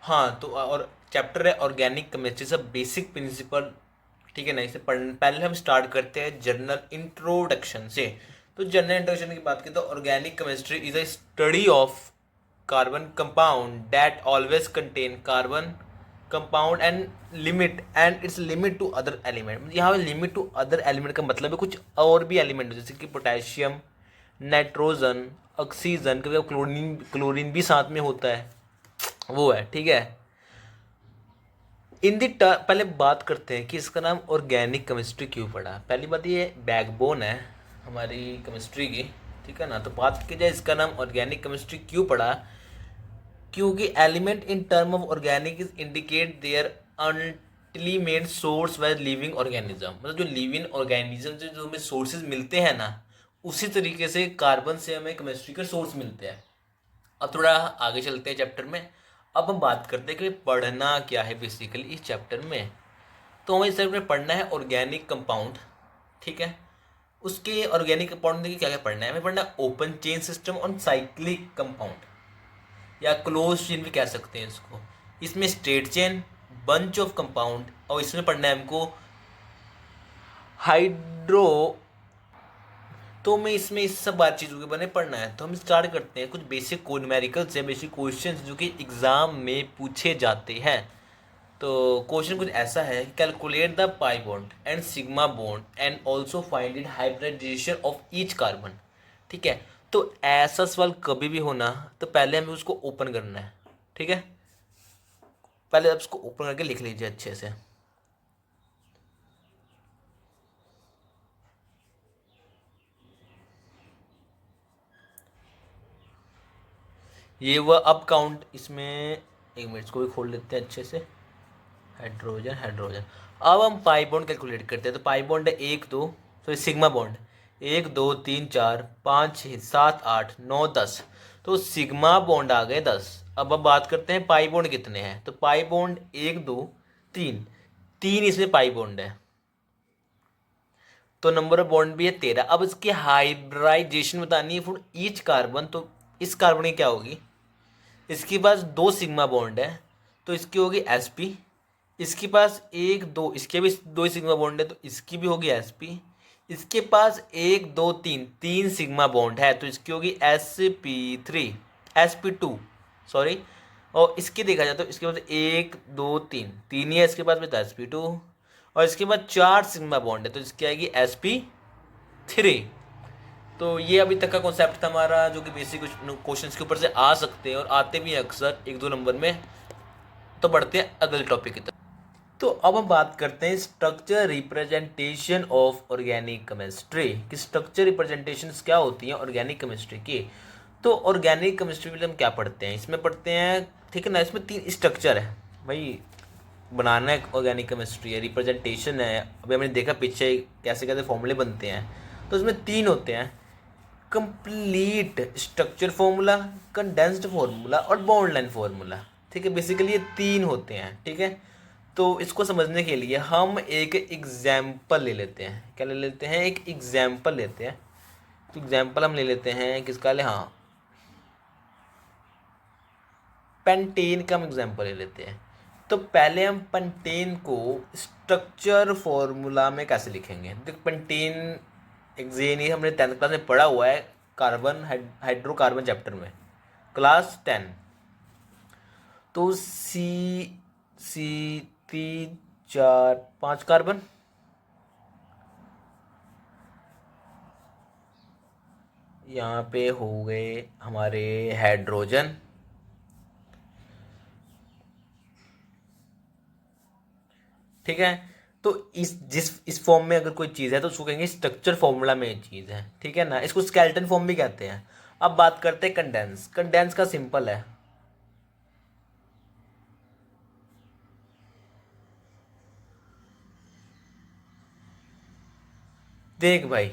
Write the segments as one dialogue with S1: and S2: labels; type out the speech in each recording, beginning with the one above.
S1: हाँ तो और चैप्टर है ऑर्गेनिक केमिस्ट्री सब बेसिक प्रिंसिपल। ठीक है ना, इसे पढ़ पहले हम स्टार्ट करते हैं जनरल इंट्रोडक्शन से। तो जनरल इंट्रोडक्शन की बात करें तो organic chemistry is a study of carbon compound that always contain carbon compound and limit to other element. यहाँ पे लिमिट टू अदर एलिमेंट का मतलब है कुछ और भी एलिमेंट जैसे कि पोटेशियम, नाइट्रोजन, ऑक्सीजन, कभी क्लोरीन क्लोरीन भी साथ में होता है, वो है। ठीक है। पहले बात करते हैं कि इसका नाम ऑर्गेनिक केमिस्ट्री क्यों पड़ा। पहली बात ये बैकबोन है हमारी केमिस्ट्री की। ठीक है ना, तो बात की जाए इसका नाम ऑर्गेनिक केमिस्ट्री क्यों पड़ा, क्योंकि element in term of organic is indicate their ultimate source by living organism. मतलब जो लिविंग ऑर्गेनिज्म से जो हमें सोर्सेज मिलते हैं ना, उसी तरीके से कार्बन से हमें केमिस्ट्री के सोर्स मिलते हैं। अब थोड़ा आगे चलते हैं चैप्टर में। अब हम बात करते हैं कि पढ़ना क्या है बेसिकली इस चैप्टर में। तो हमें इस चैप्टर में पढ़ना है ऑर्गेनिक कंपाउंड। ठीक है। उसके ऑर्गेनिक कंपाउंड में क्या क्या पढ़ना है, हमें पढ़ना है ओपन चेन सिस्टम और साइक्लिक कंपाउंड, या क्लोज चेन भी कह सकते हैं इसको। इसमें straight chain, bunch of compound, और इसमें पढ़ना है हमको हाइड्रो। तो मैं इसमें इस सब बात चीज़ों के बारे में पढ़ना है। तो हम स्टार्ट करते हैं कुछ बेसिक न्यूमेरिकल से, बेसिक क्वेश्चंस जो कि एग्जाम में पूछे जाते हैं। तो क्वेश्चन कुछ ऐसा है, calculate the pi bond and sigma bond and also find it hybridization of each carbon. ठीक है। तो ऐसा सवाल कभी भी होना तो पहले हमें उसको ओपन करना है। ठीक है। पहले आप उसको ओपन करके लिख लीजिए अच्छे से। ये वह अब काउंट इसमें, एक मिनट इसको भी खोल लेते हैं अच्छे से। Hydrogen hydrogen. अब हम पाई बॉन्ड कैलकुलेट करते हैं। तो पाई बॉन्ड है एक दो, सॉरी सिग्मा बॉन्ड, एक दो तीन चार पाँच छः सात आठ नौ दस। तो सिग्मा बॉन्ड आ गए 10। अब बात करते हैं पाई बॉन्ड कितने हैं। तो पाई बॉन्ड एक दो तीन, तीन इसमें पाई बॉन्ड है, तो नंबर ऑफ बॉन्ड भी है 13। अब इसकी हाइब्रिडाइजेशन बतानी है फॉर ईच कार्बन। तो इस कार्बन की क्या होगी, इसके पास दो सिग्मा बॉन्ड है तो इसकी होगी sp। इसके पास एक दो, इसके भी दो सिग्मा बॉन्ड है तो इसकी भी होगी sp। इसके पास एक दो तीन, तीन सिग्मा बॉन्ड है तो इसकी होगी sp3, sp2, सॉरी। और इसके देखा जाए तो इसके पास एक दो तीन, तीन ही है इसके पास में तो sp2। और इसके बाद चार सिग्मा बॉन्ड है तो इसकी आएगी sp3। तो ये अभी तक का कॉन्सेप्ट था हमारा, जो कि बेसिक क्वेश्चन के ऊपर से आ सकते हैं और आते भी हैं अक्सर एक दो नंबर में। तो बढ़ते हैं अगले टॉपिक की तरफ। तो अब हम बात करते हैं structure representation of organic chemistry की। स्ट्रक्चर रिप्रेजेंटेशन क्या होती हैं ऑर्गेनिक केमिस्ट्री की। तो ऑर्गेनिक केमिस्ट्री में हम क्या पढ़ते हैं, इसमें पढ़ते हैं, ठीक है ना, इसमें तीन स्ट्रक्चर है भाई। बनाना है ऑर्गेनिक केमिस्ट्री है, रिप्रेजेंटेशन है, अभी हमने देखा पीछे कैसे कैसे फॉर्मूले बनते हैं। तो इसमें तीन होते हैं, complete structure formula, condensed formula और बॉन्ड लाइन फॉर्मूला। ठीक है, बेसिकली ये तीन होते हैं। ठीक है। तो इसको समझने के लिए हम एक एग्जाम्पल ले लेते हैं। क्या ले लेते हैं, एक एग्जाम्पल लेते हैं। तो एग्जाम्पल हम ले लेते हैं किसका ले, हाँ, पेंटेन का हम एग्जाम्पल ले लेते हैं। तो पहले हम पेंटेन को स्ट्रक्चर फॉर्मूला में कैसे लिखेंगे। देख पेंटेन एग्जेन ये हमने 10th क्लास में पढ़ा हुआ है, कार्बन हाइड्रोकार्बन चैप्टर में, क्लास 10। तो सी तीन चार पाँच कार्बन, यहाँ पे हो गए हमारे हाइड्रोजन। ठीक है। तो इस फॉर्म में अगर कोई चीज़ है तो उसको कहेंगे स्ट्रक्चर फॉर्मूला में ये चीज़ है। ठीक है ना, इसको स्केलेटन फॉर्म भी कहते हैं। अब बात करते हैं कंडेंस। कंडेंस का सिंपल है, देख भाई,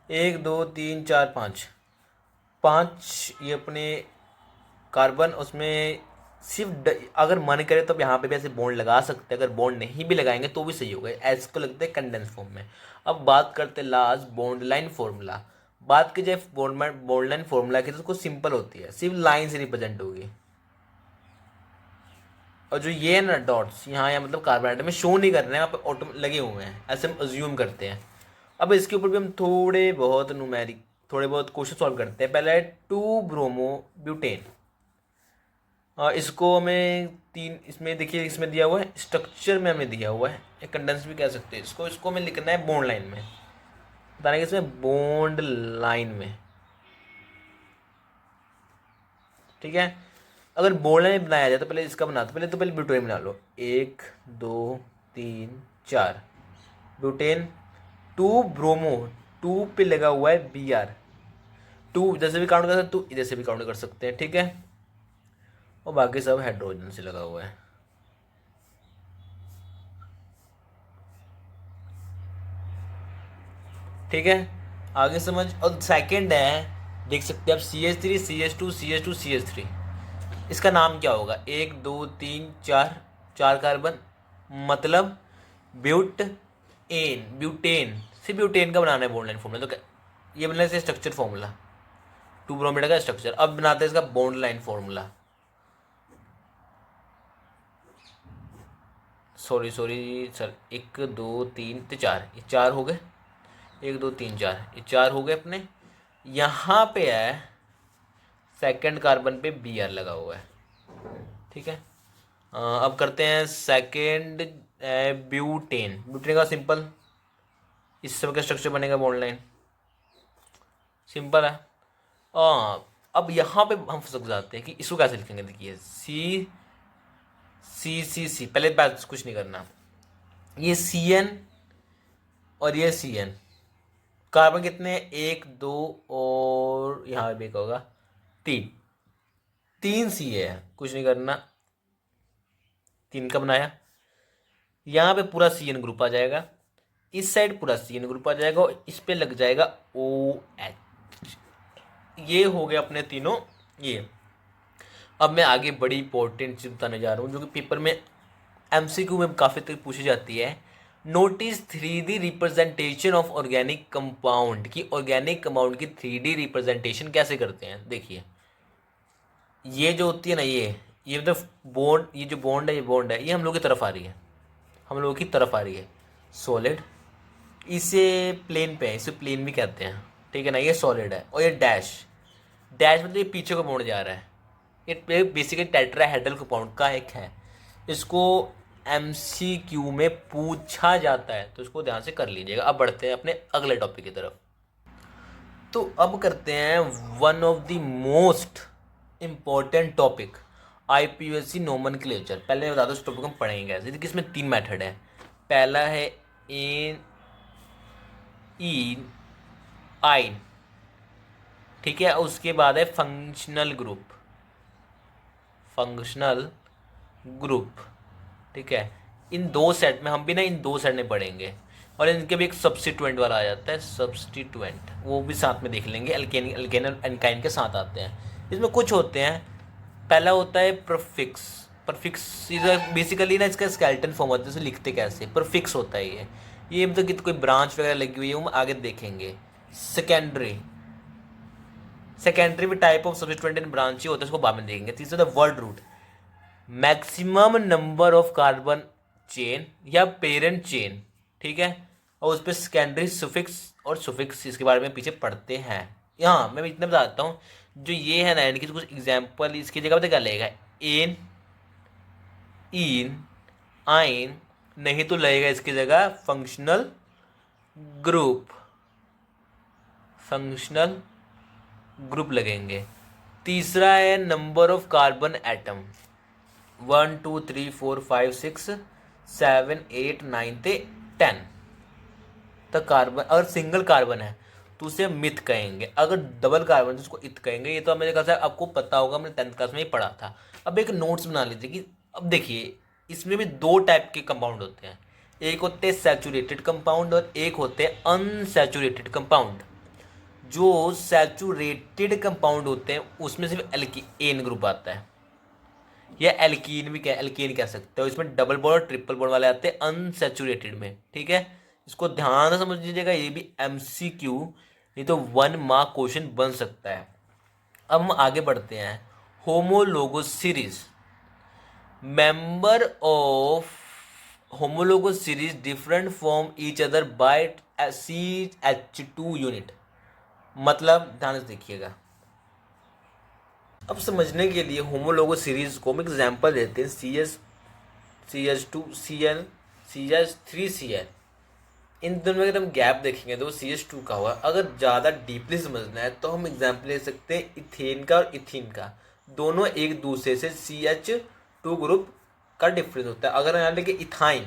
S1: एक दो तीन चार पाँच, पाँच ये अपने कार्बन, उसमें सिर्फ अगर मन करे तो अब यहाँ पे भी ऐसे बॉन्ड लगा सकते हैं, अगर बॉन्ड नहीं भी लगाएंगे तो भी सही होगा, ऐसे को लगते हैं कंडेंस फॉर्म में। अब बात करते हैं लास्ट बॉन्ड लाइन फॉर्मूला। बात की जाए बॉन्ड लाइन फॉर्मूला की तो उसको सिंपल होती है, सिर्फ लाइन से रिप्रेजेंट होगी। और जो ये है ना डॉट्स यहाँ या मतलब कार्बन आइटम में शो नहीं कर रहे हैं, वहाँ पे ऑटो लगे हुए हैं, ऐसे हम अज्यूम करते हैं। अब इसके ऊपर भी हम थोड़े बहुत क्वेश्चन सॉल्व करते हैं। पहला है 2 ब्रोमो ब्यूटेन। इसको हमें तीन, इसमें देखिए इसमें दिया हुआ है, स्ट्रक्चर में हमें दिया हुआ है, एक कंडेंस भी कह सकते हैं इसको। इसको हमें लिखना है बॉन्ड लाइन में, बताना कि इसमें बॉन्ड लाइन में, ठीक है। अगर बॉन्ड लाइन बनाया जाए तो पहले इसका बना, तो पहले ब्यूटेन बना लो। 1 2 3 4 ब्यूटेन। 2 ब्रोमो, 2 पे लगा हुआ है Br। 2 इधर से भी काउंट कर सकते हैं, 2 इधर से भी काउंट कर सकते हैं, ठीक है। और बाकी सब हाइड्रोजन से लगा हुआ है, ठीक है। आगे समझ। और सेकंड है, देख सकते हैं आप, CH3 CH2 CH2 CH3। इसका नाम क्या होगा? 1 2 3 4, 4 कार्बन, मतलब ब्यूटेन से ब्यूटेन का बनाना है बॉन्ड लाइन फॉर्मूला। तो ये बनाना है स्ट्रक्चर फॉर्मूला, 2 ब्रोमीड का स्ट्रक्चर। अब बनाते हैं इसका bond line formula. Sorry sir, 1 2 3 4, ये 4 हो गए। 1 2 3 4, ये 4 हो गए अपने। यहाँ पे है सेकंड कार्बन पे Br लगा हुआ है, ठीक है। अब करते हैं सेकंड, ब्यूटेन। ब्यूटेन का सिंपल, इस सब का स्ट्रक्चर बनेगा बॉन्ड लाइन, सिंपल है। अब यहाँ पे हम फंस जाते हैं कि इसको कैसे लिखेंगे। देखिए सी, पहले बात कुछ नहीं करना, ये Cn और ये Cn। कार्बन कितने हैं? 1 2, और यहाँ पे एक होगा 3, 3 सी है, कुछ नहीं करना। 3 का बनाया, यहाँ पे पूरा Cn ग्रुप आ जाएगा, इस साइड पूरा Cn ग्रुप आ जाएगा, और इस पे लग जाएगा OH। ये हो गया अपने तीनों ये। अब मैं आगे बड़ी इंपॉर्टेंट चीज बताने जा रहा हूँ, जो कि पेपर में MCQ में काफ़ी तक पूछी जाती है। Notice 3D representation of organic compound की, ऑर्गेनिक कंपाउंड की 3D रिप्रेजेंटेशन कैसे करते हैं। देखिए ये जो होती है ना, ये मतलब बॉन्ड, ये जो बॉन्ड है, ये बॉन्ड है, ये हम लोग की तरफ आ रही है, हम लोगों की तरफ आ रही है सॉलिड। इसे प्लेन पे है, इसे प्लेन भी कहते हैं, ठीक है ना। ये सॉलिड है, और ये डैश, डैश मतलब ये पीछे को बॉन्ड जा रहा है। ये बेसिकली टेट्राहेड्रल कंपाउंड का एक है। इसको MCQ में पूछा जाता है, तो इसको ध्यान से कर लीजिएगा। अब बढ़ते हैं अपने अगले टॉपिक की तरफ। तो अब करते हैं one of the most important topic, IPSC nomenclature. पहले मैं बता दो इस टॉपिक हम पढ़ेंगे ऐसे। देखिए इसमें 3 मेथड है। पहला है एन इन आइन, ठीक है। उसके बाद है फंक्शनल ग्रुप, ठीक है। इन 2 सेट में हम भी ना, इन 2 सेट में पढ़ेंगे। और इनके भी एक सब्स्टिट्यूएंट वाला आ जाता है, सब्स्टिट्यूएंट, वो भी साथ में देख लेंगे। अल्केन और एल्काइन के साथ आते हैं। इसमें कुछ होते हैं। पहला होता है परफिक्स बेसिकली ना, इसका स्केलेटन फॉर्म होता है, इसे लिखते कैसे। परफिक्स होता है ये मतलब कि कोई ब्रांच वगैरह लगी हुई है, वो हम आगे देखेंगे। सेकेंडरी भी type of substituent in branch ही होता है, उसको बाद में देखेंगे। तीसरा the word root, maximum number of carbon chain या पेरेंट चेन, ठीक है। और उस पर सेकेंडरी सुफिक्स और सुफिक्स, इसके बारे में पीछे पढ़ते हैं। यहाँ मैं इतना बताता हूँ, जो ये है ना, इनकी कुछ एग्जाम्पल इसकी जगह पता क्या लगेगा, एन इन आइन, नहीं तो लगेगा इसकी जगह फंक्शनल ग्रुप लगेंगे। तीसरा है नंबर ऑफ कार्बन एटम, 1 2 3 4 5 6 7 8 9 से 10 तक कार्बन। अगर सिंगल कार्बन है तो उसे मिथ कहेंगे, अगर डबल कार्बन तो उसको इत कहेंगे। ये तो मेरे ख्याल से आपको पता होगा, मैंने 10th क्लास में ही पढ़ा था। अब एक नोट्स बना लीजिए कि अब देखिए इसमें भी 2 टाइप के कंपाउंड होते हैं। एक होते हैं सैचुरेटेड कंपाउंड, और एक होते हैं अनसैचुरेटेड कंपाउंड। जो सैचुरेटेड कंपाउंड होते हैं उसमें सिर्फ एन ग्रुप आता है, या एल्कीन कह सकते हो। इसमें डबल बॉन्ड और ट्रिपल बॉन्ड वाले आते हैं अनसैचुरेटेड में, ठीक है। इसको ध्यान से समझ लीजिएगा, ये भी MCQ, ये तो 1 मार्क क्वेश्चन बन सकता है। अब हम आगे बढ़ते हैं। Homologous series, member of homologous series different from each other by CH2 unit. मतलब ध्यान से देखिएगा, अब समझने के लिए होमोलोगस सीरीज को हम एग्जांपल देते हैं। CH2Cl, CH3Cl, इन दोनों में अगर हम गैप देखेंगे तो CH2 का हुआ। अगर ज़्यादा डीपली समझना है तो हम एग्जाम्पल ले सकते हैं इथेन का और इथीन का। दोनों एक दूसरे से CH2 ग्रुप का डिफरेंस होता है। अगर यहाँ लेके इथाइन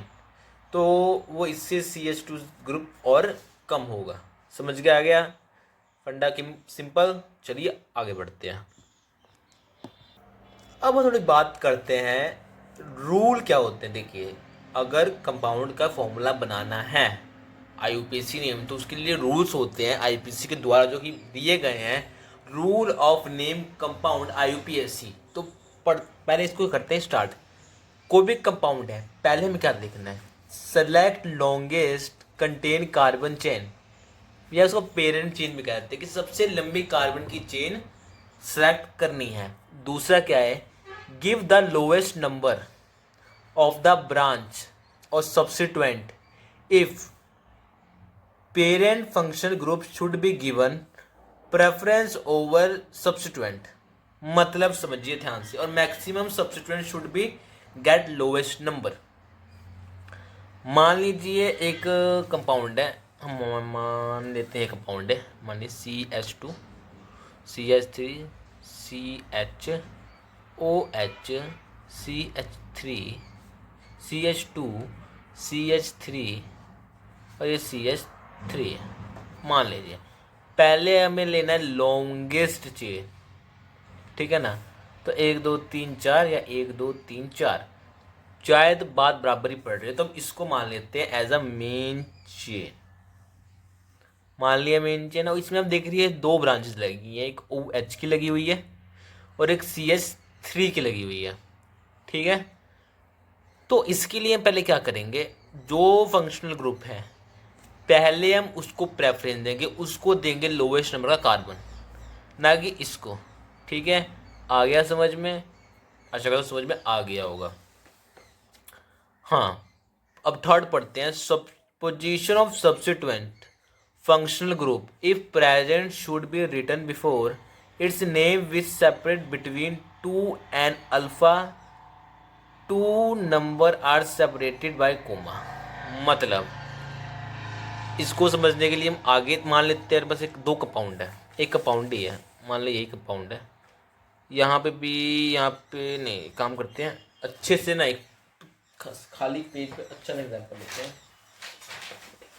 S1: तो वो इससे CH2 ग्रुप और कम होगा। समझ के आ गया फंडा की सिंपल। चलिए आगे बढ़ते हैं। अब हम थोड़ी बात करते हैं रूल क्या होते हैं। देखिए, अगर कंपाउंड का फॉर्मूला बनाना है आईयूपीएसी नेम, तो उसके लिए रूल्स होते हैं आईयूपीएसी के द्वारा जो कि दिए गए हैं। Rule of name compound IUPAC. तो पहले इसको करते हैं स्टार्ट। कोई भी कंपाउंड है, पहले हमें क्या देखना है, select longest contain carbon chain, या उसको पेरेंट चेन भी कहते हैं कि सबसे लंबी कार्बन की चेन सेलेक्ट करनी है। दूसरा क्या है, give the lowest number of the branch और substituent if parent function group should be given preference over substituent. मतलब समझिए ध्यान से। और maximum substituent should be get lowest number. मान लीजिए एक कंपाउंड है, हम मान लेते हैं कंपाउंड है, मान लीजिए CH2, CH3, CHOH, CH3, CH2, CH3 और ये CH3 है। मान लीजिए पहले हमें लेना है लॉन्गेस्ट चेन, ठीक है ना। तो 1 2 3 4 या 1 2 3 4, शायद बात बराबर ही पड़ रही है, तो हम इसको मान लेते हैं एज अ मेन चेन। मान लिया मेन चेन। और इसमें आप देख रही है दो ब्रांचेस लगी हैं, एक OH की लगी हुई है और एक CH3 की लगी हुई है, ठीक है। तो इसके लिए हम पहले क्या करेंगे, जो फंक्शनल ग्रुप है पहले हम उसको प्रेफरेंस देंगे, उसको देंगे लोवेस्ट नंबर का कार्बन, ना कि इसको। ठीक है, आ गया समझ में? अच्छा करो समझ में आ गया होगा। हाँ, अब थर्ड पढ़ते हैं। सब position of substituent functional group if present should be written before its name which separate between 2 and alpha 2 number are separated by comma. मतलब इसको समझने के लिए हम आगे मान लेते हैं, बस एक दो कंपाउंड है, एक कंपाउंड ही है, मान लो यही कंपाउंड है। यहाँ पे भी, यहाँ पे नहीं, काम करते हैं अच्छे से ना, एक खाली पेज पे अच्छा एग्जाम्पल लेते हैं।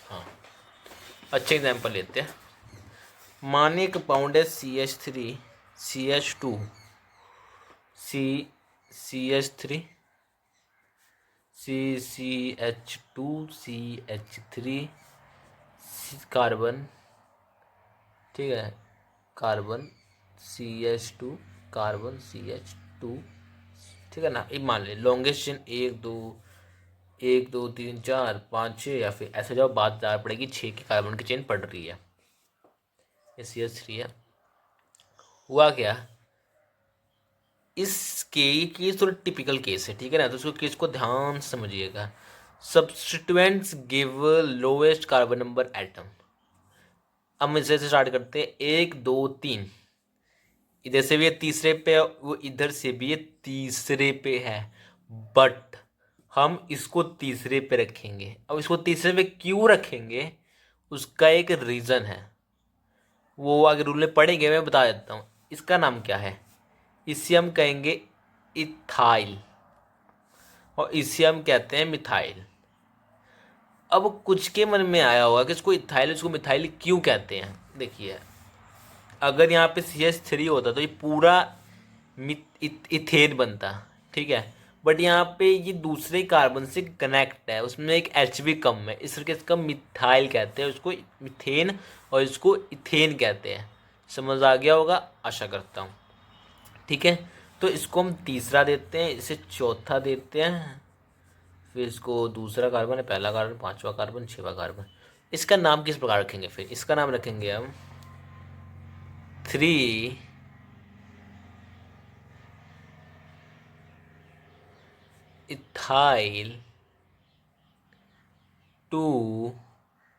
S1: हाँ, अच्छे एग्जाम्पल लेते हैं। मानिए कंपाउंड है CH3, CH2, CH3, CH2, CH3, carbon, ठीक है, कार्बन CH2, कार्बन CH2, ठीक है ना। ये मान ले लॉन्गेस्ट चेन 1 2 3 4 5 6, या फिर ऐसे जब बात ज़्यादा पड़ेगी 6 की कार्बन की चेन पड़ रही है। ये CH3 है। हुआ क्या, इसके ये केस थोड़ा टिपिकल केस है, ठीक है ना। तो उसको केस को ध्यान से समझिएगा। Substituents give lowest carbon number atom. अब हम इससे स्टार्ट करते हैं, 1 2 3, इधर से भी ये तीसरे पे है, वो इधर से भी ये तीसरे पे है, बट हम इसको तीसरे पे रखेंगे। अब इसको तीसरे पे क्यों रखेंगे, उसका एक रीज़न है, वो आगे रूल में पढ़ेंगे, मैं बता देता हूँ। इसका नाम क्या है, इसे हम कहेंगे इथाइल और इसे हम कहते हैं मिथाइल। अब कुछ के मन में आया होगा कि इसको इथाइल, इसको मिथाइल क्यों कहते हैं। देखिए, अगर यहाँ पे CH3 होता तो ये पूरा इथेन बनता, ठीक है। बट यहाँ पे ये दूसरे कार्बन से कनेक्ट है, उसमें एक H भी कम है, इस करके इसका मिथाइल कहते हैं, उसको मिथेन और इसको इथेन कहते हैं। समझ आ गया होगा, आशा करता हूँ। ठीक है, तो इसको हम तीसरा देते हैं, इसे चौथा देते हैं, फिर इसको दूसरा कार्बन है, पहला कार्बन, पांचवा कार्बन, छठवां कार्बन। इसका नाम किस प्रकार रखेंगे, फिर इसका नाम रखेंगे हम 3 ethyl to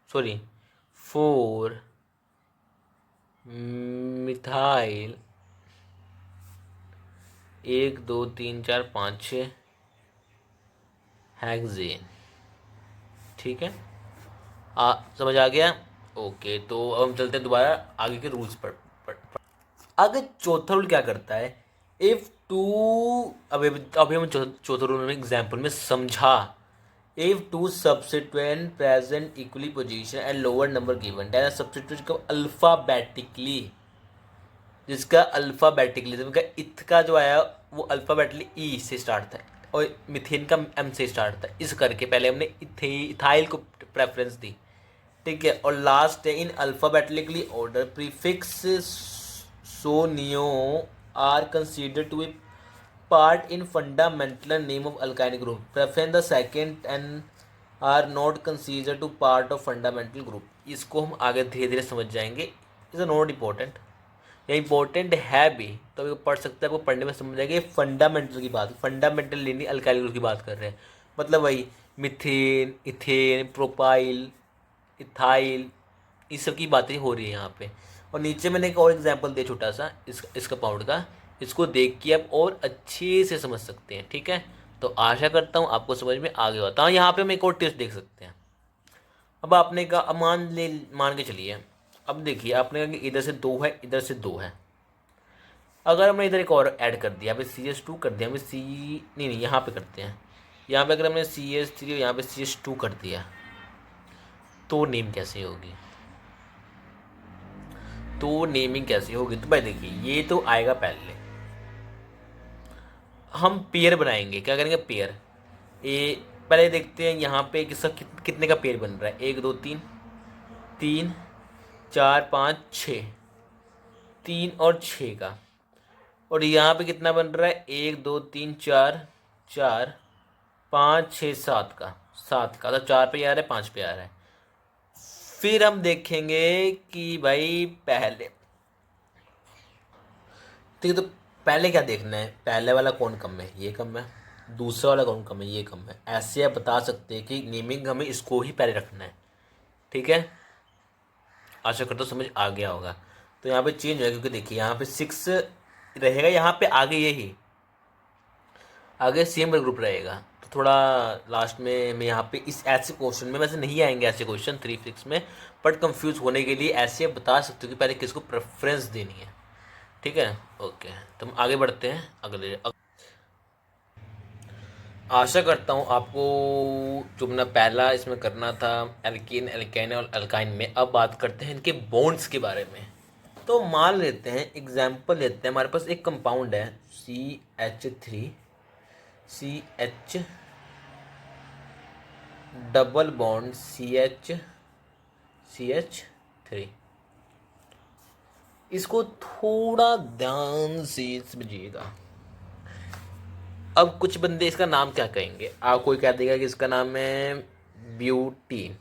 S1: sorry 4 methyl 1 2 3 4 5 6 hexane. ठीक है, समझ आ गया। ओके, तो अब हम चलते हैं दोबारा आगे के रूल्स पर। आगे चौथा रूल क्या करता है, इफ टू, अभी हम चौथा रूल में एग्जाम्पल में समझा, if two substituent present equally position and lower number given, then substitute को अल्फाबेटिकली, जिसका अल्फाबेटिकली, जिसका इथ का जो आया वो अल्फाबेटिकली ई से स्टार्ट था और मिथेन का एम से स्टार्ट था, इस करके पहले हमने इथाइल को प्रेफरेंस दी। ठीक है, और लास्ट है in alphabetically order prefix so neo are consider to be part in fundamental name of alkyl group, preference the second and are not consider to part of fundamental group. इसको हम आगे धीरे धीरे समझ जाएंगे, इज नॉट इम्पोर्टेंट, ये important है भी, तो अभी पढ़ सकते हैं, आपको पढ़ने में समझ आएगा। ये फंडामेंटल की बात, फंडामेंटल लेनी अल्काइल ग्रुप की बात कर रहे हैं, मतलब वही मिथेन, इथेन, प्रोपाइल, इथाइल, इस सब की बातें हो रही है यहाँ पे। और नीचे मैंने एक और एग्जांपल दिया छोटा सा इस कंपाउंड का, इसको देख के आप और अच्छे से समझ सकते हैं। ठीक है, तो आशा करता हूँ आपको समझ में आ गया होता है। यहाँ पे हम एक और टेस्ट देख सकते हैं। अब आपने कहा, अब मान के चलिए, अब देखिए आपने कहा कि इधर से 2 है, इधर से 2 है। अगर हमने इधर एक और ऐड कर दिया, यहाँ पे CS2 कर दिया, हमें नहीं यहाँ पे करते हैं, यहाँ पे अगर हमने CS3 और यहाँ पे CS2 कर दिया, तो नेम कैसे होगी, तो नेमिंग कैसे होगी। तो भाई देखिए, ये तो आएगा पहले, हम पेयर बनाएंगे। क्या करेंगे, पेयर। ए पहले देखते हैं यहाँ पे किसका कितने का पेयर बन रहा है, 1 2 3, 3 4 5 6, 3 और 6 का। और यहाँ पे कितना बन रहा है, 1 2 3 4, 4 5 6 7 का, 7 का, तो 4 पे आ रहा है, 5 पे आ रहा है। फिर हम देखेंगे कि भाई पहले, ठीक है, तो पहले क्या देखना है, पहले वाला कौन कम है, ये कम है, दूसरा वाला कौन कम है, ये कम है। ऐसे आप बता सकते हैं कि नेमिंग हमें इसको ही पहले रखना है। ठीक है, आशा करता हूँ समझ आ गया होगा। तो यहाँ पे चेंज होगा, क्योंकि देखिए यहाँ पे 6 रहेगा, यहाँ पे आगे यही आगे सेम ग्रुप रहेगा। तो थोड़ा लास्ट में मैं यहाँ पे इस ऐसे क्वेश्चन में, वैसे नहीं आएंगे ऐसे क्वेश्चन 3 6 में, बट कंफ्यूज होने के लिए ऐसे आप बता सकते हो कि पहले किसको प्रेफरेंस देनी है। ठीक है, ओके, तो हम आगे बढ़ते हैं आशा करता हूँ आपको जो अपना पहला इसमें करना था एल्कीन, एल्काइन और अल्काइन में। अब बात करते हैं इनके बॉन्ड्स के बारे में। तो मान लेते हैं, एग्जाम्पल लेते हैं, हमारे पास एक कंपाउंड है CH3 डबल बॉन्ड CH3। इसको थोड़ा ध्यान से समझिएगा। अब कुछ बंदे इसका नाम क्या कहेंगे, आप कोई कह देगा कि इसका नाम है ब्यूटीन,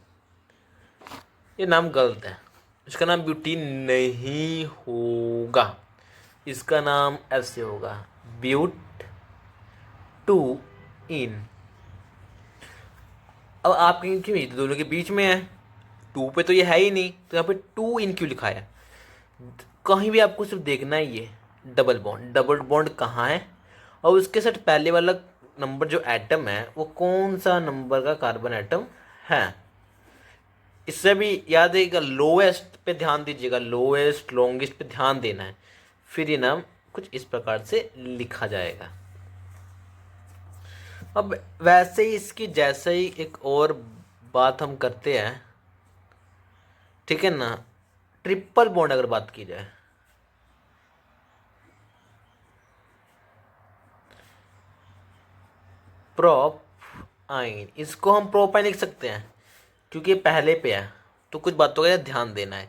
S1: ये नाम गलत है, इसका नाम ब्यूटीन नहीं होगा, इसका नाम ऐसे होगा, ब्यूट टू इन। अब आप कहेंगे क्यों, ये तो दोनों के बीच में है, 2 पे तो ये है ही नहीं, तो यहाँ पे 2 इन क्यों लिखा है। कहीं भी आपको सिर्फ देखना ही है डबल बॉन्ड कहाँ है, और उसके साथ पहले वाला नंबर जो एटम है वो कौन सा नंबर का कार्बन एटम है। इससे भी याद है, लोएस्ट पे ध्यान दीजिएगा, लोएस्ट लॉन्गेस्ट पे ध्यान देना है। फिर ये नाम कुछ इस प्रकार से लिखा जाएगा। अब वैसे ही इसकी जैसे ही एक और बात हम करते हैं, ठीक है ना, ट्रिपल बॉन्ड अगर बात की जाए, प्रोप आइन, इसको हम प्रोपाइन लिख सकते हैं क्योंकि ये पहले पे है, तो कुछ बातों का ध्यान देना है।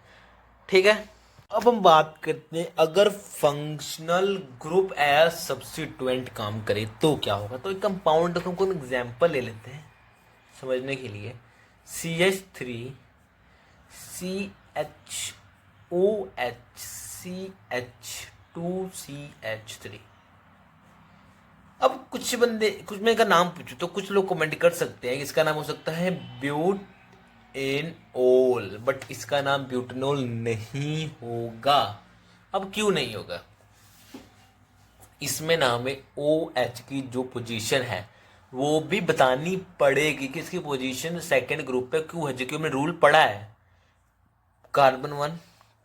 S1: ठीक है, अब हम बात करते हैं अगर फंक्शनल ग्रुप एज सब्स्टिट्यूएंट काम करे तो क्या होगा। तो एक कंपाउंड का हम एग्जांपल ले लेते हैं समझने के लिए, CH3CHOH CH2CH3। अब कुछ बंदे, कुछ मैं इनका नाम पूछूं तो कुछ लोग कमेंट कर सकते हैं कि इसका नाम हो सकता है ब्यूटेनॉल, बट इसका नाम ब्यूटेनॉल नहीं होगा। अब क्यों नहीं होगा? इसमें ना हमें ओ एच की जो पोजीशन है वो भी बतानी पड़ेगी कि इसकी पोजीशन सेकंड ग्रुप पे क्यों है, जो कि हमने रूल पढ़ा है। कार्बन 1,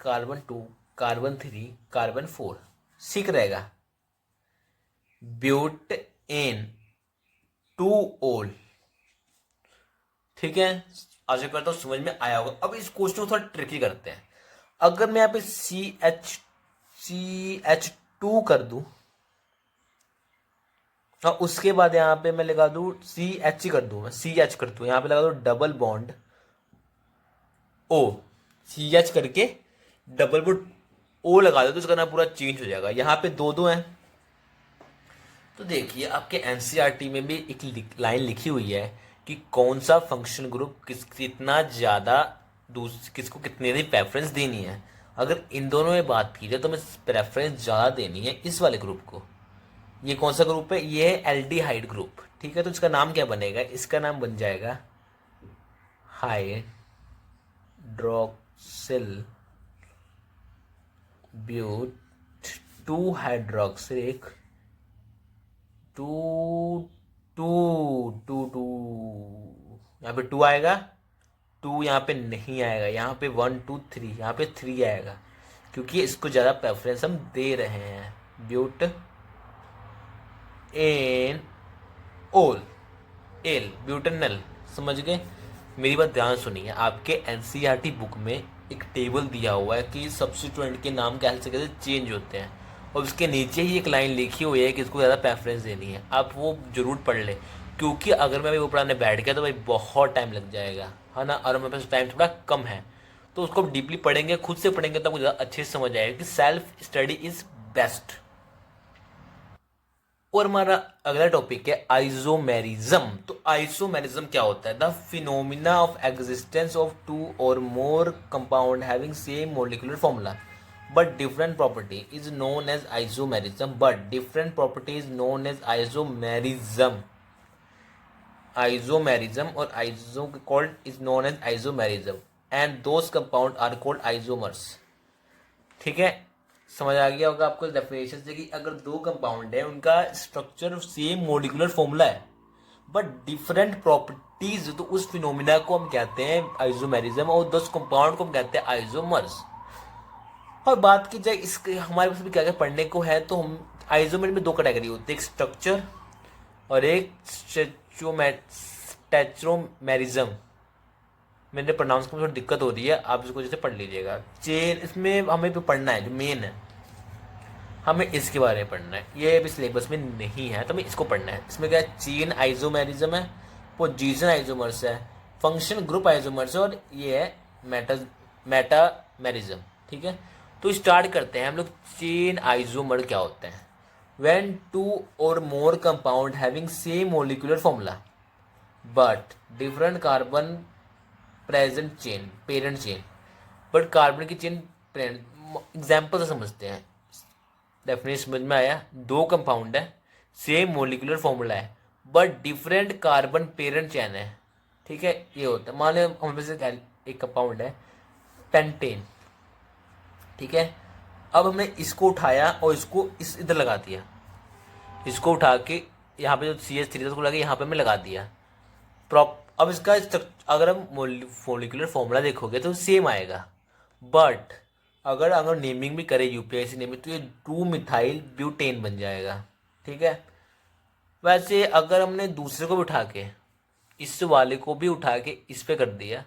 S1: कार्बन 2, कार्बन 3, कार्बन 4, ठीक रहेगा। ब्यूटेन टू ओल, ठीक है। आशा करता हूँ समझ में आया होगा। अब इस क्वेश्चन को थोड़ा ट्रिकी करते हैं। अगर मैं यहाँ पे सी एच 2 कर दूं और उसके बाद यहाँ पे मैं लगा दूं सी एच कर दूं, मैं सी एच कर दूं, यहाँ पे लगा दूं double bond O, C H करके डबल बॉन्ड ओ लगा दो तो इसका नाम पूरा चेंज हो जाएगा। यहाँ पे दो दो हैं, तो देखिए आपके एनसीईआरटी में भी एक लाइन लिखी हुई है कि कौन सा फंक्शन ग्रुप कितना ज़्यादा किसको कितनी देर प्रेफरेंस देनी है। अगर इन दोनों में बात की जाए तो मैं प्रेफरेंस ज़्यादा देनी है इस वाले ग्रुप को। ये कौन सा ग्रुप है? ये है एल्डिहाइड ग्रुप, ठीक है। तो इसका नाम क्या बनेगा? इसका नाम बन जाएगा हाइड्रोक्सिल ब्यूट 2 hydroxylic two two two two, यहाँ पे 2 आएगा, 2 यहाँ पे नहीं आएगा, यहाँ पे 1 2 3, यहाँ पे 3 आएगा क्योंकि इसको ज़्यादा प्रेफरेंस हम दे रहे हैं। ब्यूट एन ओल एल ब्यूटेनल, समझ गए? मेरी बात ध्यान सुनिए, आपके एनसीईआरटी बुक में एक टेबल दिया हुआ है कि सब्स्टिट्यूएंट के नाम कैसे कैसे चेंज होते हैं, और उसके नीचे ही एक लाइन लिखी हुई है कि इसको ज़्यादा प्रेफरेंस देनी है। आप वो जरूर पढ़ लें, क्योंकि अगर मैं अभी वो पढ़ाने बैठ गया तो भाई बहुत टाइम लग जाएगा, है ना। और मेरे पास टाइम थोड़ा कम है, तो उसको डीपली पढ़ेंगे, खुद से पढ़ेंगे तो आपको ज़्यादा अच्छे से समझ आएगा कि सेल्फ स्टडी इज़ बेस्ट। और हमारा अगला टॉपिक है आइसोमेरिज्म। तो आइसोमेरिज्म क्या होता है? The phenomena of existence of 2 और more compound having same molecular formula but different property is known as isomerism. But different property is known as isomerism. Isomerism और iso called is known as isomerism and those compound are called isomers, ठीक है। समझ आ गया होगा आपको definition से कि अगर दो कंपाउंड है उनका स्ट्रक्चर सेम मॉलिक्यूलर फॉर्मूला है बट डिफरेंट प्रॉपर्टीज, तो उस फिनोमिना को हम कहते हैं आइसोमेरिज्म और दस कंपाउंड को हम कहते हैं आइसोमर्स। और बात की जाए इसके हमारे पास भी क्या क्या पढ़ने को है, तो हम आइसोमेर में दो कैटेगरी होती है, एक स्ट्रक्चर और एक स्टैचोमेरिज्म। मेरे प्रोनाउंस में थोड़ी दिक्कत हो रही है, आप इसको जैसे पढ़ लीजिएगा। चेन, इसमें हमें भी पढ़ना है, जो मेन है हमें इसके बारे में पढ़ना है, ये भी सिलेबस में नहीं है तो हमें इसको पढ़ना है। इसमें क्या है? चेन आइसोमेरिज्म है, पोजीशन आइसोमर्स है, फंक्शन ग्रुप आइसोमर्स है, और ये है मेटामेरिज्म, ठीक है। तो स्टार्ट करते हैं हम लोग। चेन आइसोमर क्या होते हैं? व्हेन 2 और more compound having same molecular formula but different carbon present chain, parent chain, but carbon की चेन एग्जाम्पल से समझते हैं। डेफिनेशन समझ में आया? दो कंपाउंड है, सेम मोलिकुलर फॉर्मूला है but different carbon parent chain है, ठीक है। ये होता है, मान लो हमारे पास एक कंपाउंड है पेंटेन, ठीक है। अब हमने इसको उठाया और इसको इस इधर लगा दिया, इसको उठा के यहाँ पे जो CH3 था उसको लगा यहाँ पे मैं लगा दिया प्रॉप। अब इसका अगर हम मोलिकुलर फॉर्मूला देखोगे तो सेम आएगा, बट अगर अगर नेमिंग भी करें यूपीआईसी नेमिंग तो ये 2 मिथाइल ब्यूटेन बन जाएगा, ठीक है। वैसे अगर हमने दूसरे को भी उठा के, इस वाले को भी उठा के इस पे कर दिया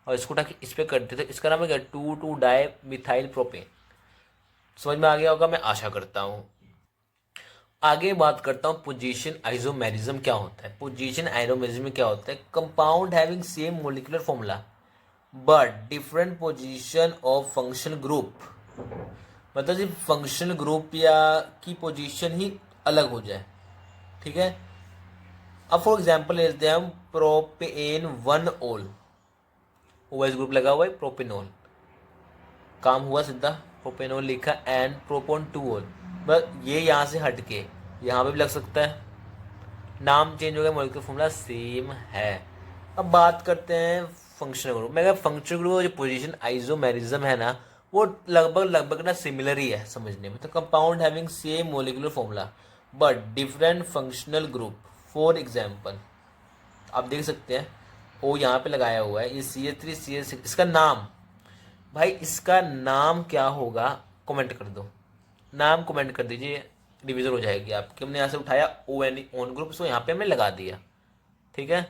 S1: और इसको उठा के इस पे कर दिया तो इसका नाम है क्या? 2 डाई मिथाइल प्रोपेन। समझ में आ गया होगा, मैं आशा करता हूँ। आगे बात करता हूँ पोजीशन आइसोमेरिज्म क्या होता है। पोजीशन आइसोमेरिज्म में क्या होता है? Compound having same molecular formula but different position of function group, मतलब सिर्फ फंक्शन ग्रुप या की पोजीशन ही अलग हो जाए, ठीक है। अब फॉर एग्जांपल लेते हैं हम प्रोपेन 1 ओल, ओएस ग्रुप लगा हुआ है, प्रोपेनोल, काम हुआ सीधा, प्रोपेनोल लिखा, एंड प्रोपोन 2 ओल, बस ये यहाँ से हट के यहाँ पे भी लग सकता है, नाम चेंज हो गया, मॉलिक्यूलर फॉर्मूला सेम है। अब बात करते हैं फंक्शनल ग्रुप। मैं अगर फंक्शनल ग्रुप जो पोजीशन आइसोमेरिज्म है ना, वो लगभग ना सिमिलर ही है समझने में। तो compound having same molecular formula but different functional group. For example आप देख सकते हैं ओ यहाँ पे लगाया हुआ है, ये CH3 CH6, इसका नाम, भाई इसका नाम क्या होगा कमेंट कर दो, नाम कमेंट कर दीजिए, डिवीजन हो जाएगी आपकी। हमने यहाँ से उठाया ON ओन ग्रुप, इसको यहाँ पे हमने लगा दिया, ठीक है।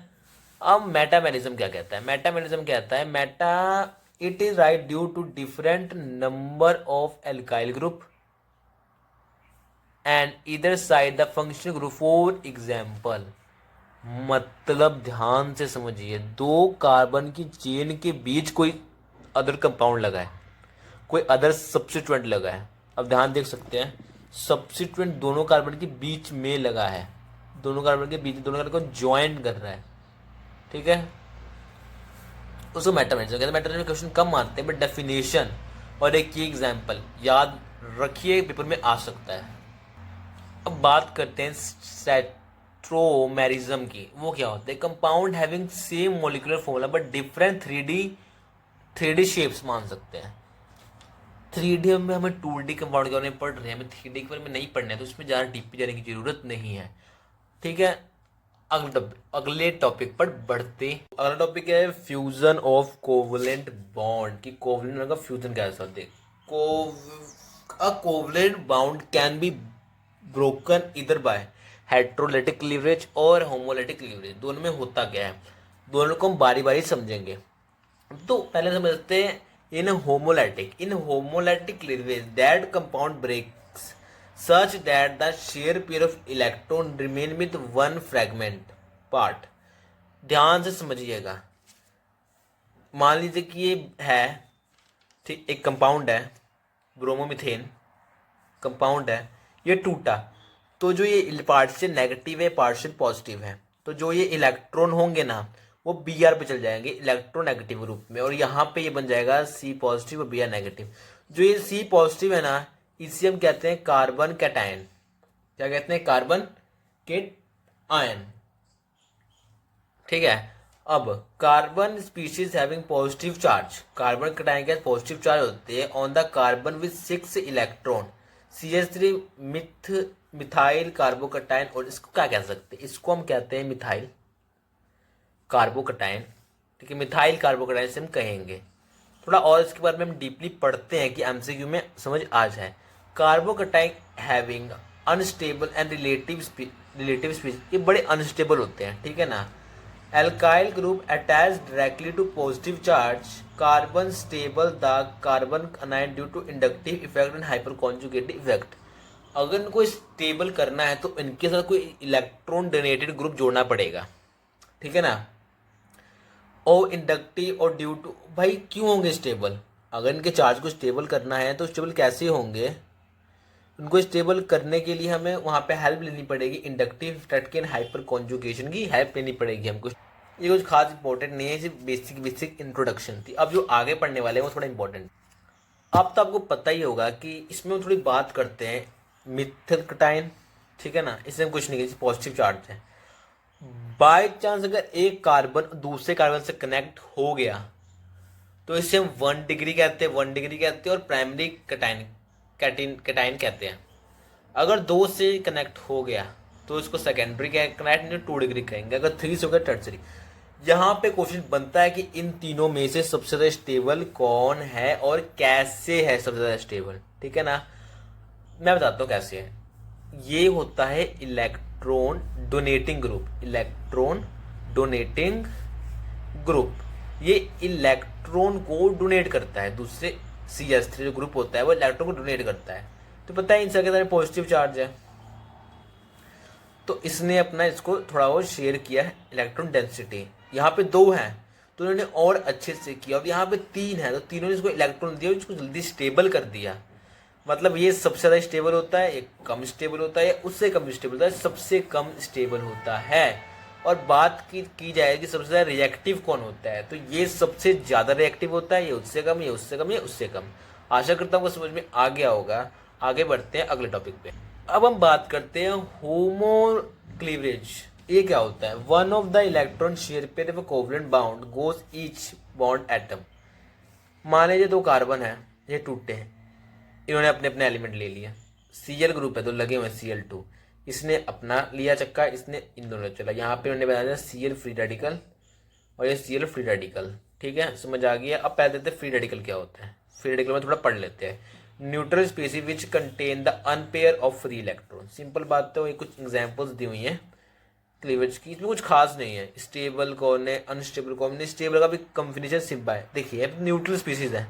S1: अब मेटामेरिज्म क्या कहता है? मेटामेरिज्म कहता है meta it is right due to different number of alkyl group and इधर side the functional group. For example, मतलब ध्यान से समझिए, दो कार्बन की चेन के बीच कोई अदर कंपाउंड लगा है, कोई अदर सब्स्टिट्यूएंट लगा है। अब ध्यान देख सकते हैं, सब्स्टिट्यूएंट दोनों कार्बन के बीच में लगा है, दोनों कार्बन के बीच, दोनों कार्बन को ज्वाइन कर रहा है, ठीक है, उसको मेटामेरिज्म कहते हैं। मेटामेरिज्म में क्वेश्चन कम आते हैं बट डेफिनेशन और एक की एग्जाम्पल याद रखिए, पेपर में आ सकता है। अब बात करते हैं सेट्रोमेरिज्म की। वो क्या होता है? Compound having same molecular formula but different 3D shapes मान सकते हैं। 3D में हमें 2D कंपाउंड के बारे में पढ़ रहे हैं, हमें 3D के बारे में नहीं पढ़ना है, तो उसमें ज़्यादा डीप जाने की जरूरत नहीं है, ठीक है। अगले टॉपिक पर बढ़ते। अगला टॉपिक है फ्यूजन ऑफ कोवलेंट बॉन्ड, कि कोवलेंट बॉन्ड का फ्यूजन कैसा होता है। Covalent bound can be broken इधर बाय हेट्रोलाइटिक लीवरेज और होमोलाइटिक लीवरेज। दोनों में होता क्या है, दोनों को हम बारी बारी समझेंगे। तो पहले समझते हैं in homolytic leverage that compound breaks such that the shear pair of electron remain with one fragment part। ध्यान से समझिएगा, मान लीजिए कि ये है, ठीक, एक कंपाउंड है, ब्रोमोमीथेन कंपाउंड है, ये टूटा, तो जो ये पार्शियल नेगेटिव है, पार्शियल पॉजिटिव है, तो जो ये इलेक्ट्रॉन होंगे ना वो Br पे चल जाएंगे इलेक्ट्रोनेगेटिव रूप में, और यहाँ पे ये बन जाएगा C पॉजिटिव और Br नेगेटिव। जो ये C पॉजिटिव है ना, इसे हम कहते हैं कार्बन कैटायन। क्या कहते हैं? कार्बन कैटायन, ठीक है। अब carbon species having positive charge, carbon cation के पॉजिटिव चार्ज होते हैं on the carbon with 6 electron, CH3 methyl carbocation. और इसको क्या कह सकते हैं? इसको हम कहते हैं मिथाइल कार्बोकैटायन, ठीक है, मिथाइल कार्बोकैटायन से हम कहेंगे। थोड़ा और इसके बारे में हम डीपली पढ़ते हैं कि MCQ में समझ आ जाए। Carbocation having unstable and relative species, ये बड़े अनस्टेबल होते हैं, ठीक है ना। Alkyl group attach directly to positive charge, carbon stable the carbon anion due to inductive effect and hyper conjugative effect. अगर इनको स्टेबल करना है तो इनके साथ कोई इलेक्ट्रॉन डोनेटेड ग्रुप जोड़ना पड़ेगा, ठीक है ना। और इंडक्टिव और ड्यू टू, भाई क्यों होंगे स्टेबल? अगर इनके चार्ज को स्टेबल करना है तो स्टेबल कैसे होंगे? उनको स्टेबल करने के लिए हमें वहाँ पे हेल्प लेनी पड़ेगी, inductive effect and hyper conjugation की हेल्प लेनी पड़ेगी हमको। ये कुछ खास इंपॉर्टेंट नहीं है, सिर्फ बेसिक इंट्रोडक्शन थी। अब जो आगे पढ़ने वाले हैं वो थोड़ा इंपॉर्टेंट। अब तो आपको पता ही होगा कि इसमें थोड़ी बात करते हैं मिथाइल कैटायन, ठीक है ना। इसमें कुछ नहीं है, पॉजिटिव चार्ज है। बाय चांस अगर एक कार्बन दूसरे कार्बन से कनेक्ट हो गया तो इसे हम 1 डिग्री कहते हैं, 1 डिग्री कहते हैं, और प्राइमरी कैटायन कहते हैं। अगर 2 से कनेक्ट हो गया तो इसको सेकेंडरी कनेक्ट 2 डिग्री कहेंगे। अगर 3 से हो गया टर्सरी। यहाँ पे क्वेश्चन बनता है कि इन तीनों में से सबसे ज्यादा स्टेबल कौन है और कैसे है सबसे ज्यादा स्टेबल, ठीक है ना। मैं बताता हूँ कैसे है। ये होता है electron donating group, electron donating group. ये इलेक्ट्रॉन को डोनेट करता है, दूसरे CH3 जो ग्रुप होता है वो इलेक्ट्रॉन को डोनेट करता है। तो पता है इन सबके सारे पॉजिटिव चार्ज है, तो इसने अपना इसको थोड़ा और शेयर किया है इलेक्ट्रॉन डेंसिटी। यहाँ पे 2 हैं तो उन्होंने और अच्छे से किया। अब यहाँ पे 3 है तो तीनों ने इसको इलेक्ट्रॉन दिया, इसको जल्दी स्टेबल कर दिया। मतलब ये सबसे ज़्यादा स्टेबल होता है, एक कम स्टेबल होता है, उससे कम स्टेबल होता है, सबसे कम स्टेबल होता है। और बात की जाए कि सबसे ज़्यादा रिएक्टिव कौन होता है, तो ये सबसे ज़्यादा रिएक्टिव होता है, ये उससे कम, ये उससे कम, ये उससे कम। आशा करता हूँ समझ में आ गया होगा। आगे बढ़ते हैं अगले टॉपिक पे। अब हम बात करते हैं होमो क्लीवरेज। ये क्या होता है? One of the electron share pair of covalent bound goes each bond atom. मान लीजिए दो कार्बन है, ये टूटे हैं, इन्होंने अपने अपने एलिमेंट ले लिया, Cl ग्रुप है तो लगे हुए Cl2, इसने अपना लिया चक्का, इसने इन दोनों चला, यहाँ पे उन्होंने बनाया Cl फ्री रेडिकल और ये Cl फ्री रेडिकल। ठीक है, समझ आ गया। अब पहले देते फ्री रेडिकल क्या होता है, फ्री रेडिकल में थोड़ा पढ़ लेते हैं। Neutral species which contain the unpair of free electron. Simple बात तो ये कुछ एग्जांपल्स दी हुई हैं क्लीवेज की, इसमें कुछ खास नहीं है। स्टेबल कौन है, अनस्टेबल कौन नहीं, स्टेबल का भी कॉम्बिनेशन सिंपल है। देखिए न्यूट्रल स्पीसीज है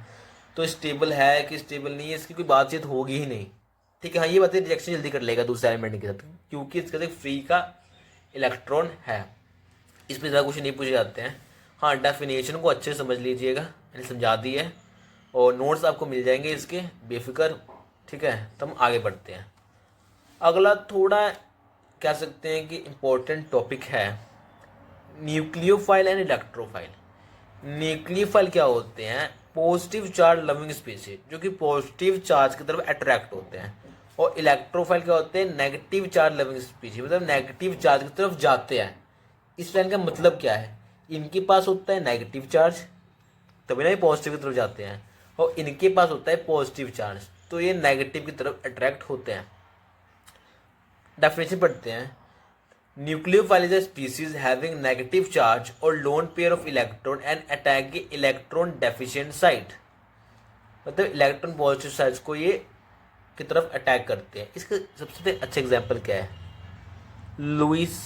S1: तो स्टेबल है कि स्टेबल नहीं है इसकी कोई बातचीत होगी ही नहीं। ठीक है, हाँ ये बातें रिएक्शन जल्दी कर लेगा दूसरे एलिमेंट के साथ क्योंकि इसके साथ फ्री का इलेक्ट्रॉन है। इस पर ज़्यादा क्वेश्चन नहीं पूछे जाते हैं। हाँ डेफिनेशन को अच्छे से समझ लीजिएगा, मैंने समझा दी है और नोट्स आपको मिल जाएंगे इसके, बेफिक्र। ठीक है, तो हम आगे बढ़ते हैं। अगला थोड़ा कह सकते हैं कि इम्पोर्टेंट टॉपिक है न्यूक्लियोफाइल एंड इलेक्ट्रोफाइल। न्यूक्लियोफाइल क्या होते हैं? पॉजिटिव चार्ज लविंग स्पीसीज जो कि पॉजिटिव चार्ज की तरफ अट्रैक्ट होते हैं। और इलेक्ट्रोफाइल क्या होते हैं? नेगेटिव चार्ज लविंग स्पीसीज, मतलब नेगेटिव चार्ज की तरफ जाते हैं। इस लाइन का मतलब क्या है? इनके पास होता है नेगेटिव चार्ज तभी ना ये पॉजिटिव की तरफ जाते हैं, और इनके पास होता है पॉजिटिव चार्ज तो ये नेगेटिव की तरफ अट्रैक्ट होते हैं। डेफिनेशन पढ़ते हैं। Nucleophile is a species having negative charge और lone pair of electron and attack के इलेक्ट्रॉन डेफिशिएंट साइट, मतलब इलेक्ट्रॉन पॉजिटिव साइड को ये की तरफ अटैक करते हैं। इसका सबसे अच्छा एग्जांपल क्या है? Lewis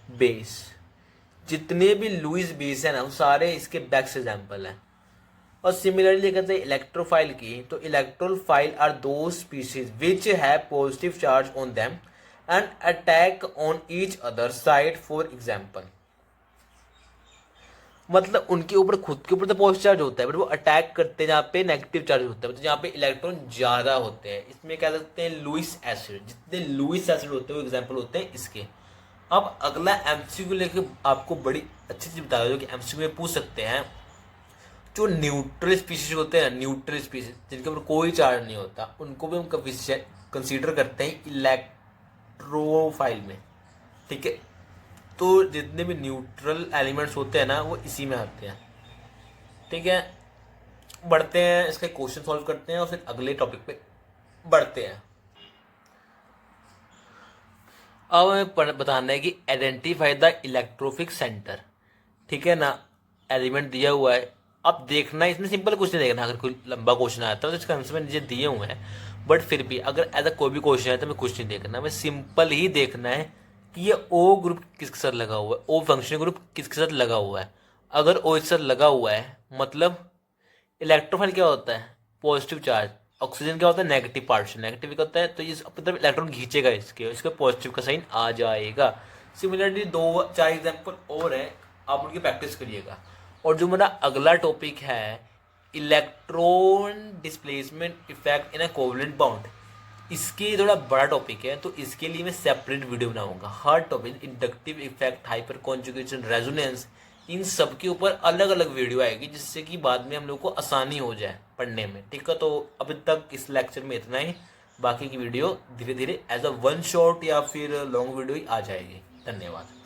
S1: base. जितने भी लुईस बेस है ना वो सारे इसके बेस्ट एग्जांपल हैं। और सिमिलरली कहते हैं इलेक्ट्रोफाइल की, तो इलेक्ट्रोफाइल आर दो species which have positive charge on them and attack on each other side. For example, मतलब उनके ऊपर खुद के ऊपर तो पॉजिटिव चार्ज होता है बट वो अटैक करते हैं जहाँ पे नेगेटिव चार्ज होता है, मतलब जहाँ पे इलेक्ट्रॉन ज्यादा होते हैं। इसमें कह सकते हैं लुईस एसिड, जितने लुईस एसिड होते हैं वो एग्जाम्पल होते हैं इसके। अब अगला एमसीक्यू लेके आपको बड़ी अच्छी चीज बता दो कि एमसीक्यू में पूछ सकते हैं जो न्यूट्रल स्पीसीज होते हैं, न्यूट्रल स्पीसीज जिनके ऊपर कोई चार्ज नहीं होता, उनको भी हम कंसीडर करते हैं इलेक्ट्रोफाइल में। ठीक है, तो जितने भी न्यूट्रल एलिमेंट्स होते हैं ना वो इसी में आते हैं। ठीक है, बढ़ते हैं, इसके क्वेश्चन सॉल्व करते हैं और फिर अगले टॉपिक पे बढ़ते हैं। अब हमें बताना है कि आइडेंटिफाई द इलेक्ट्रोफिक सेंटर। ठीक है ना, एलिमेंट दिया हुआ है, अब देखना है इसमें सिंपल क्वेश्चन देखना। अगर कोई लंबा क्वेश्चन आता है तो इसका आंसर नीचे दिए हुए हैं, बट फिर भी अगर ऐसा कोई भी क्वेश्चन है तो हमें कुछ नहीं देखना, हमें सिंपल ही देखना है कि ये ओ ग्रुप किसके साथ लगा हुआ है, ओ फंक्शन ग्रुप किसके साथ लगा हुआ है। अगर ओ इसके साथ लगा हुआ है मतलब इलेक्ट्रोफाइल क्या होता है? Positive charge. ऑक्सीजन क्या होता है? Negative partition. नेगेटिव क्या होता है? तो ये अपनी तरफ इलेक्ट्रॉन खींचेगा इसके पॉजिटिव का साइन आ जाएगा। सिमिलरली 2-4 एग्जाम्पल और है, आप उनकी प्रैक्टिस करिएगा। और जो मेरा अगला टॉपिक है electron displacement effect in a covalent bound, इसके थोड़ा बड़ा टॉपिक है तो इसके लिए मैं सेपरेट वीडियो बनाऊंगा। हर topic inductive effect, hyperconjugation, resonance, इन सब के ऊपर अलग अलग वीडियो आएगी जिससे कि बाद में हम लोग को आसानी हो जाए पढ़ने में। ठीक है, तो अभी तक इस लेक्चर में इतना ही, बाकी की वीडियो धीरे धीरे एज अ वन शॉट या फिर लॉन्ग वीडियो ही आ जाएगी। धन्यवाद।